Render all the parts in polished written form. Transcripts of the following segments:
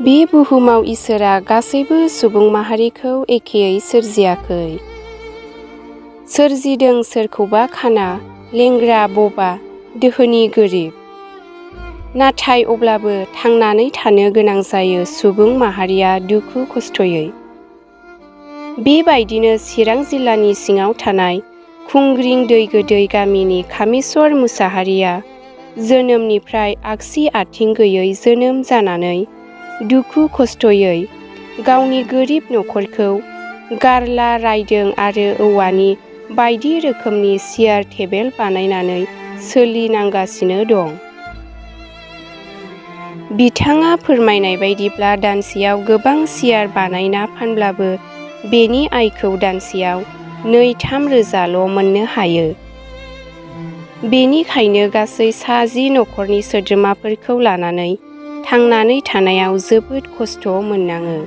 बे बुहुमाव इसोरा गासैबो सुबुं माहारिखौ एखेयै सोरजियाखै। सोरजिदों सोरखौबा खाना, लेंग्रा बबा, दोहोनि गोरिब। नाथाय अब्लाबो थांनानै थानो गोनां जायो सुबुं माहारिया दुखु खस्थयै। बेबायदिनो चिरां जिल्लानि सिङाव थानाय खुंग्रिं दै गोदै गामिनि कामेस्वर मुसाहारिया जोनोमनिफ्राय आगसि आथिं गैयै जोनोम जानानै दुखु खस्थयै गावनि गोरिब नखरखौ गारला रायदों आरो औवानि बायदि रोखोमनि सियार टेबोल बानायनानै सोलिनांगासिनो दं। बिथाङा फोरमायनाय बायदिब्ला दानसेयाव गोबां सियार बानायना फानब्लाबो बेनि आयखौ दानसेयाव 2-3 रोजाल' मोननो हायो। बेनिखायनो गासै सा 10 नखरनि सोद्रोमाफोरखौ लानानै थांनानै थानायाव जोबोद खस्थ' मोननाङो।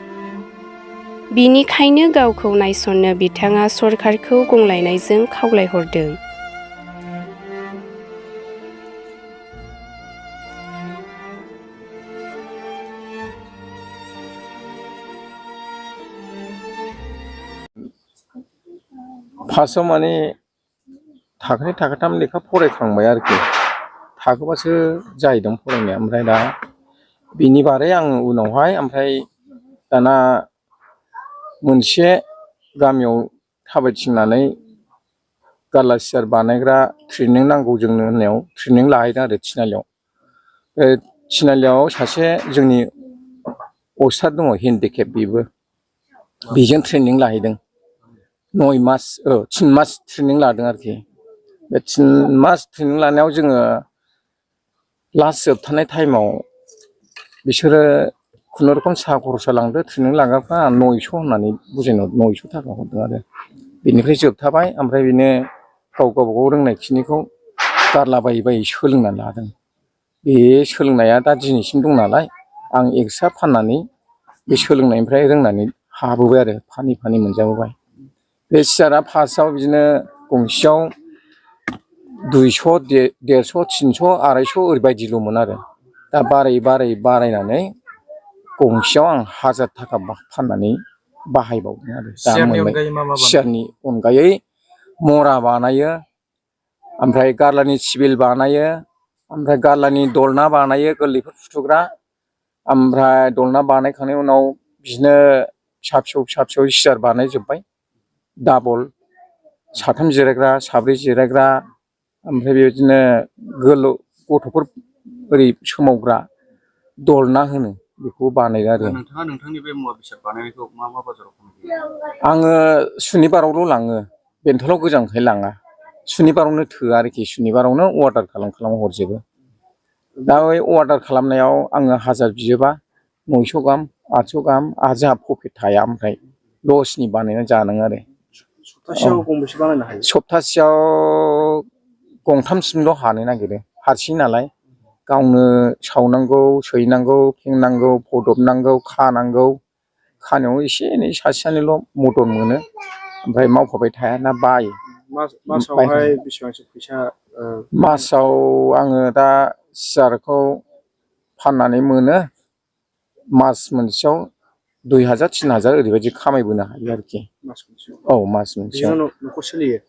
बिनिखायनो गावखौ नायसननो बिथाङा सरकारखौ गंग्लायनायजों खावलायहरदों। फार्स्टआव माने थाखोनै थाखोथाम लेखा फरायखांबाय आरोखि। थाखोबासो जाहैदों फरायनाया। ओमफ्राय दा बिनि बारै आङो उनावहाय ओमफ्राय दाना मोनसे गामियाव थाबायथिंनानै गारला सियार बानायग्रा ट्रेनिं नांगौ जोंनो होननायाव ट्रेनिं लाहैदों आरो थिनालियाव। बे थिनालियाव सासे जोंनि अस्ताद दङ हेन्डिकेप, बेजों ट्रेनिं लाहैदों। 3 मास ट्रेनिं लादों आरोखि। बे 3 मास ट्रेनिं लानायाव जोङो लास्ट जोबथारनाय टाइमाव बिसोरो खुनुरुखुम साहा खरसा लांदो ट्रेनिं लाग्राफ्रा 900 होननानै बुजायनो 900 थाखा हरदों आरो। बेनिफ्राय जोबथाबाय। ओमफ्राय बिनो गावबागाव रोंनायखिनिखौ गारलाबायै बायै सोलोंना लादों। बे सोलोंनाया दा दिनैसिम दं नालाय आं एक्सट्रा फाननानै बे सोलोंनायनिफ्राय रोंनानै हाबोबाय आरो फानै फानै मोनजाबोबाय। बे सियारा फार्स्टआव बिदिनो गंसेयाव 200, 150, 300, 250 ओरैबायदिल'मोन आरो। दा बारायै बारायै बारायनानै गंसेयाव आं 1000 थाखा फाननानै बाहायबावदों आरो। दा सियारनि अनगायै मरा बानायो, ओमफ्राय गारलानि सिबिल बानायो, ओमफ्राय गारलानि दलना बानायो गोरलैफोर फुथुग्रा। ओमफ्राय दलना बानायखांनायनि उनाव बिदिनो फिसा फिसौ सियार बानायजोब्बाय। डाबल 3 जिरायग्रा, 4 जिरायग्रा, ओमफ्राय बेबायदिनो गथ'फोर ओरै सोमावग्रा दलना होनो बेखौ बानायो आरो। नोंथाङा नोंथांनि बे मुवा बेसाद बानायनायखौ मा बाजाराव फानहैयो? आङो सुनिबारावल' लाङो, बेंथलाव गोजानखाय लाङा। सुनिबारावनो थोआ आरोखि, सुनिबारावनो अर्डार खालाम हरजोबो। दा बै अर्डार खालामनायाव आङो 1000 बियोबा 900 गाहाम, 800 गाहाम आरो जोंहा प्रफिट थाया। ओमफ्राय लसनि बानायना जानाङो आरो। सप्तासेयाव गंबेसे बानायनो हायो? सप्तासेयाव 2-3सिमल' हानो नागिरो, हारसिं नालाय। गावनो सावनांगौ, सैनांगौ, फेंनांगौ, फदबनांगौ, खानांगौ। खानायाव एसे एनै सासे सानैल' मदद मोनो। ओमफ्राय मावफाबाय थायाना बायो। मासावहाय बेसेबांसो फैसा? मासाव आङो दा सियारखौ फाननानै मोनो मास मोनसेयाव 2000-3000 ओरैबायदि खामायबोनो हायो आरोखि। औ, मास मोनसेयाव। न'खर सोलियो?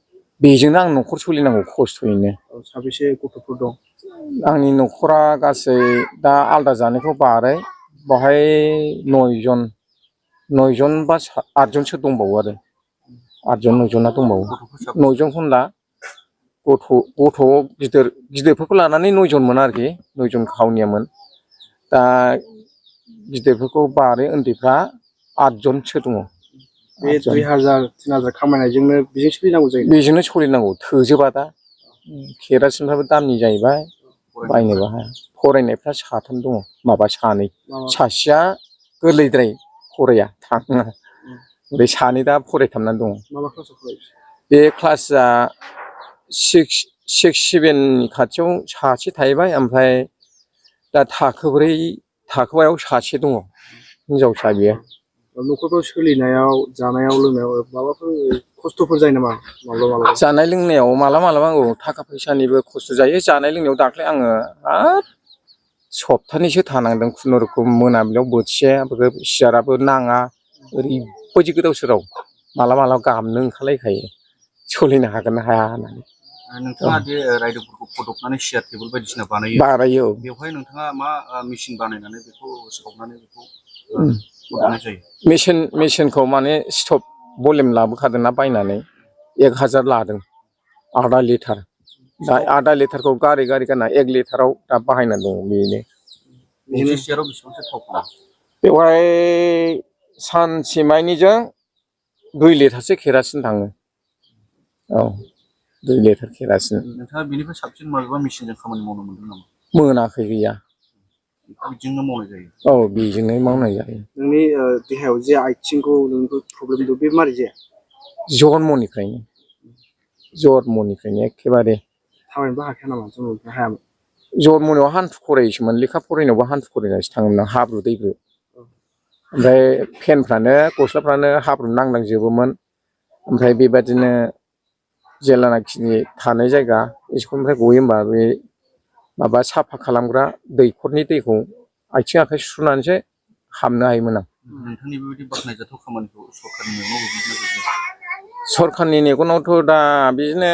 बेजोंनो आं न'खर सोलिनांगौ खस्थ'यैनो। साबेसे गथ'फोर दं? आंनि न'खरा गासै दा आलादा जानायखौ बारै बावहाय 9 जन बा 8 जनसो दंबावो आरो। 8 जन 9 जना दंबावो। 9 जनखौ होनला, गथ' गिदिरफोरखौ लानानै 9 जनमोन आरोखि। 9 जन खावनियामोन। दा गिदिरफोरखौ बारै उन्दैफ्रा 8 जनसो दङ। बे 2000-3000 खामायनायजोंनो बेजों सोलिनांगौ जायो? बेजोंनो सोलिनांगौ, थोजोबा दा। केरासिनफ्राबो दामनि जाहैबाय, बायनोबो हाया। फरायनायफ्रा 3 दङ, माबा 2। सासेया गोरलैद्राय फराया, थाङा। ओमफ्राय 2 दा फरायथाबनानै दङ। मा क्लासाव फरायो? बे क्लासआ 6-7नि खाथियाव सासे थाहैबाय। ओमफ्राय दा थाखो 4, थाखो 5याव सासे दङ, हिनजावसा बियो। न'खरफ्राव सोलिनायाव, जानायाव लोंनायाव माबाफोर खस्थ'फोर जायो नामा? माब्लाबा जानाय लोंनायाव मालाबा औ, थाखा फैसानिबो खस्थ' जायो। जानाय लोंनायाव दाख्लै आङो हाब सप्तानैसो थानांदों खुनुरुखुम मोनाबिलियाव बोथिसे सियाराबो नाङा ओरैबायदि गोदाव सोराव मालाबा गाबनो ओंखारलायखायो सोलिनो हागोन ना हाया होननानै नोंथाङा दे रायदोंफोरखौ फदबनानै सियार टेबोल बायदिसिना बानायो बानायो औ बेवहाय नोंथाङा मा मेचिन बानायनानै बेखौ सावनानै बेखौ फदबनाय जायो मेचिनखौ माने स्टप भलिउम लाबोखादोंना बायनानै 1000 लादों आधा लिटार दा आधा लिटारखौ गारि गाना 1 लिटाराव दा बाहायना दं बेनो मोनसे सियाराव बेसेबांसो थाव फैयो बेवहाय सानसेमानिजों 2 लिटारसो केरासिन थाङो औ 2 लिटार केरासिन नोंथाङा बेनिफ्राय साबसिन माबेबा मेचिनजों खामानि मावनो मोनदों नामा मोनाखै गैया बेजोंनो मावनाय जायो औ बेजोंनो मावनाय जायो नोंनि देहायाव जे आथिंखौ नोंखौ प्रब्लेम दं बे मारै जाया जन्मनिफ्रायनो एखेबारे थाबायनोबो हाखाया नामा जन्मनिफ्राय हायामोन जन्मनायाव हान्थु खरायसोमोन लेखा फरायनायावबो हान्थु खरायनासो थाङोमोन हाब्रु दैब्रु ओमफ्राय फेनफ्रानो गस्लाफ्रानो हाब्रु नांलांजोबोमोन ओमफ्राय बेबादिनो जेलानाखि थानाय जायगा स्कुलनिफ्राय गयो होमबा बे माबा साफा खालामग्रा दैखरनि दैखौ आथिं आखाइ सुनानैसो हाबनो हायोमोन आं नोंथांनि बेबायदि बाख्नायजाथाव खामानिखौ सरखारनि मेगनावथ' दा बिदिनो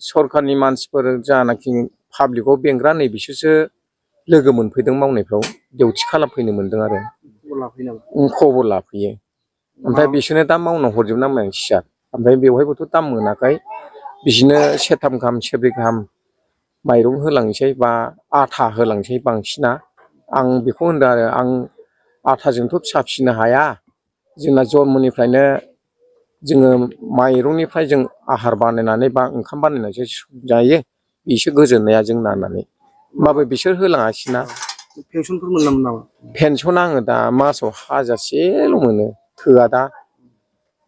सरखारनि मानसिफोर जानाखि पाब्लिकआव बेंग्रा नै बिसोरसो लोगो मोनफैदों मावनायफ्राव डिउटि खालामफैनो मोनदों आरो खबर लाफैयो ओमफ्राय बिसोरनो दा मावना हरजोबनांबाय आं सियार ओमफ्राय बेवहायबोथ' दाम मोनाखै बिदिनो सेरथाम गाहाम सेरब्रै गाहाम माइरं होलांसै बा आथा होलांसै बांसिना आं बेखौ होनदों आरो आं आथाजोंथ' फिसा फिसिनो हाया जोंना जन्मनिफ्रायनो जोङो माइरंनिफ्राय जों आहार बानायनानै बा ओंखाम बानायनानैसो जायो बिसो गोजोननाया जोंना होननानै होमबाबो बिसोर होलाङासैना पेनसनफोर मोनामोन नामा पेनसन आङो दा मासाव 1000सेल' मोनो थोआ दा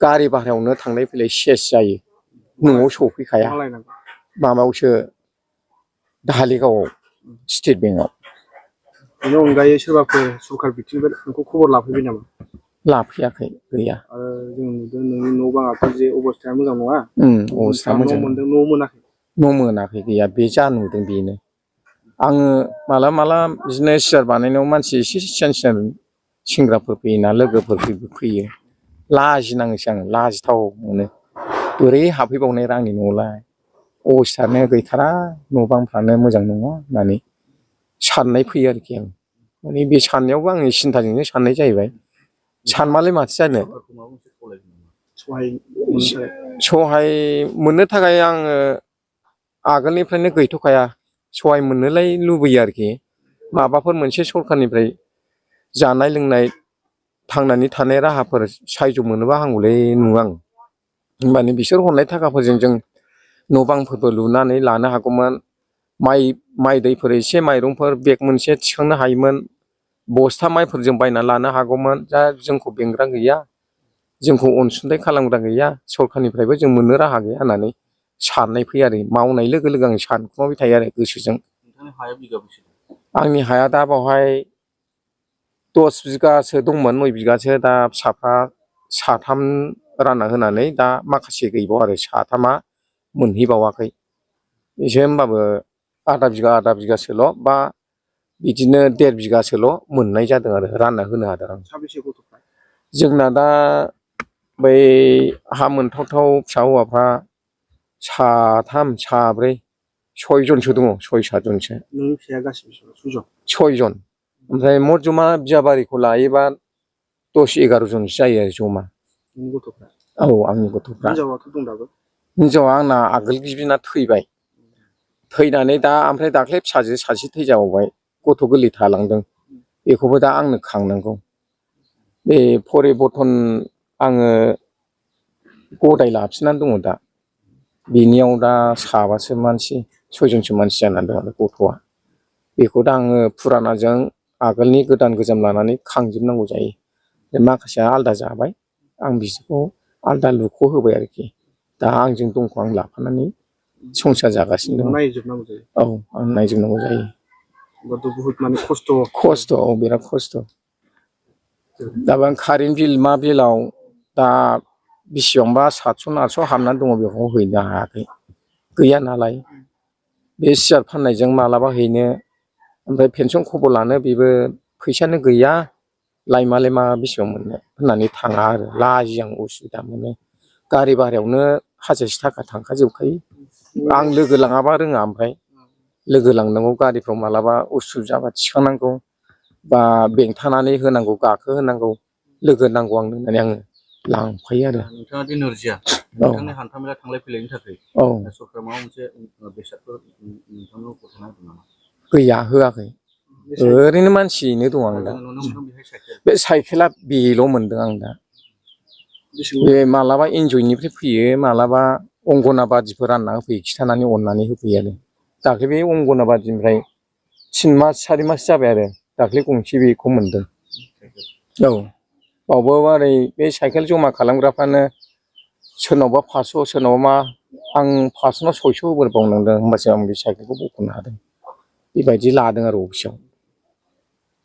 गारि भारायावनो थांलाय फैलाय सेस जायो न'आव सफैखाया माबायावसो धालिगावआव स्टेट बेंकआव बेनि अनगायै सोरबाफोर सरखार बिथिंनिफ्राय नोंखौ खबर लाफैबाय नामा लाफैयाखै गैया आरो जों नुदों नोंनि न' बाङाथ' जे अबस्थाया मोजां नङा अबस्थाया मोजां न' मोनदों न' मोनाखै न' मोनाखै गैया बे जा नुदों बेनो आङो माला बिदिनो सियार बानायनायाव मानसि एसे सियान सेंग्राफोर फैयोना लोगोफोर फैयो लाजिनाङोसो आं लाजिथाव मोनो बोरै हाबफैबावनाय आंनि न'आवलाय अबस्थायानो गैथारा न' बांफ्रानो मोजां नङा होननानै साननाय फैयो आरोखि आं माने बे साननायावबो आंनि सिन्थाजोंनो साननाय जाहैबाय सानबालाय माथो जानो सहाय मोननो थाखाय आङो आगोलनिफ्रायनो गैथ'खाया सहाय मोननोलाय लुबैयो आरोखि माबाफोर मोनसे सरखारनिफ्राय जानाय लोंनाय थांनानै थानाय राहाफोर सायज' मोनोबा हामगौलै नुयो आं होमबानो बिसोर हरनाय थाखाफोरजों जों न' बांफोरबो लुनानै लानो हागौमोन माइ दैफोर एसे माइरंफोर बेग मोनसे थिखांनो हायोमोन बस्था माइफोरजों बायना लानो हागौमोन दा जोंखौ बेंग्रा गैया जोंखौ अनसुंथाइ खालामग्रा गैया सरखारनिफ्रायबो जों मोननो राहा गैया होननानै साननाय फैयो आरो मावनाय लोगो लोगो आं सानखुमाबाय थायो आरो गोसोजों आंनि हाया दा बावहाय 10 बिगासो दंमोन 9 बिगासो दा फिसाफ्रा 3 रानना होनानै दा माखासे गैबाव आरो 3आ मोनहैबावाखै एसे होमबाबो आधा बिगासोल' बा बिदिनो 1.5 बिगासोल' मोननाय जादों आरो रानना होनो हादों आं जोंना दा बै हा मोनथावथाव फिसा हौवाफ्रा 3 4 6 जनसो दङ 6-7 जनसो नोंनि फिसाया गासिबो 6 जन ओमफ्राय मर जमा बियाबारिखौ लायोबा 10-11 जनसो जायो आरो जमा औ आंनि गथ'फ्रा हिनजावा आंना आगोल गिबिना थैबाय थैनानै दा ओमफ्राय दाख्लै फिसाजो सासे थैजाबावबाय गथ' गोरलै थालांदों बेखौबो दा आंनो खांनांगौ बे परिबर्तन आङो गदाय लाफिननानै दङ दा बेनियाव दा 7 मानसि 6 जनसो मानसि जानानै दं आरो गथ'आ बेखौ दा आङो फुरानाजों आगोलनि गोदान गोजाम लानानै खांजोबनांगौ जायो माखासेया आलादा जाबाय आं बिसोरखौ आलादा लुख' होबाय आरोखि दा आंजों दंखौ आं लाफानानै संसार जागासिनो दं औ आं नायजोबनांगौ जायो खस्थ' औ बिराद खस्थ' दा आं कारेन्ट बिल मा बिलाव दा बेसेबांबा 700-800 हाबनानै दङ बेखौ हैनो हायाखै गैया नालाय बे सियार फाननायजों मालाबा हैनो ओमफ्राय पेनसन खबर लानो बेबो फैसायानो गैया लायमालाय मा बेसेबां मोननो होननानै थाङा आरो लाजियो आं उसुबिदा मोनो गारि भारायावनो 1000 थाखा थांखाजोबखायो आं लोगो लाङाबा रोङा ओमफ्राय लोगो लांनांगौ गारिफ्राव मालाबा उसुबिदा जाबा थिखांनांगौ बा बेंथानानै होनांगौ गाखो होनांगौ लोगो नांगौ आंनो होननानै आङो लांफायो आरो नोंथाङा दि नोरजिया नोंथांनि हान्था मेला थांलाय फैलायनि थाखाय औ सरकारा माबा मोनसे बेसादफोर नोंथांनो गथायना होदों नामा? गैया होआखै ओरैनो मानसियैनो दं आं दा जोङो नुनो मोनदों बेहाय साइकेल बे साइकेला बेल' मोनदों आं दा बेसेबां बे मालाबा एनजयनिफ्राय फैयो मालाबा अंगनाबादिफोर रानना होफैयो खिथानानै अननानै होफैयो आरो दाख्लै बे अंगनाबादिनिफ्राय 3 मास 4 मास जाबाय आरो दाख्लै गंसे बेखौ मोनदों औ बावबो ओरै बे साइकेल जमा खालामग्राफ्रानो सोरनावबा 500 सोरनावबा मा आं 500 ना 600 होबोबावनांदों होमबासो आं बे साइकेलखौ बख'नो हादों बेबायदि लादों आरो अफिसाव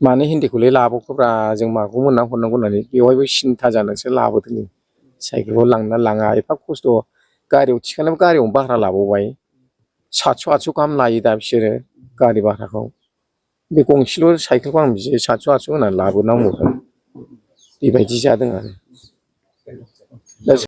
मानो हिन्दीखौलाय लाबावखोब्रा जों माखौ मोनना हरनांगौ होननानै बेवहायबो सिन्था जानानैसो लाबोदों साइकेलखौ लांना लाङा एफा खस्थ' गारियाव थिखांनायाव गारियावनो भारा लाबावबाय 700 800 गाहाम लायो दा बिसोरो गारि भाराखौ बे गंसेल' साइकेलखौ आं बिदि 700 800 होनानै लाबोनांगौ बेबायदि जादों आरो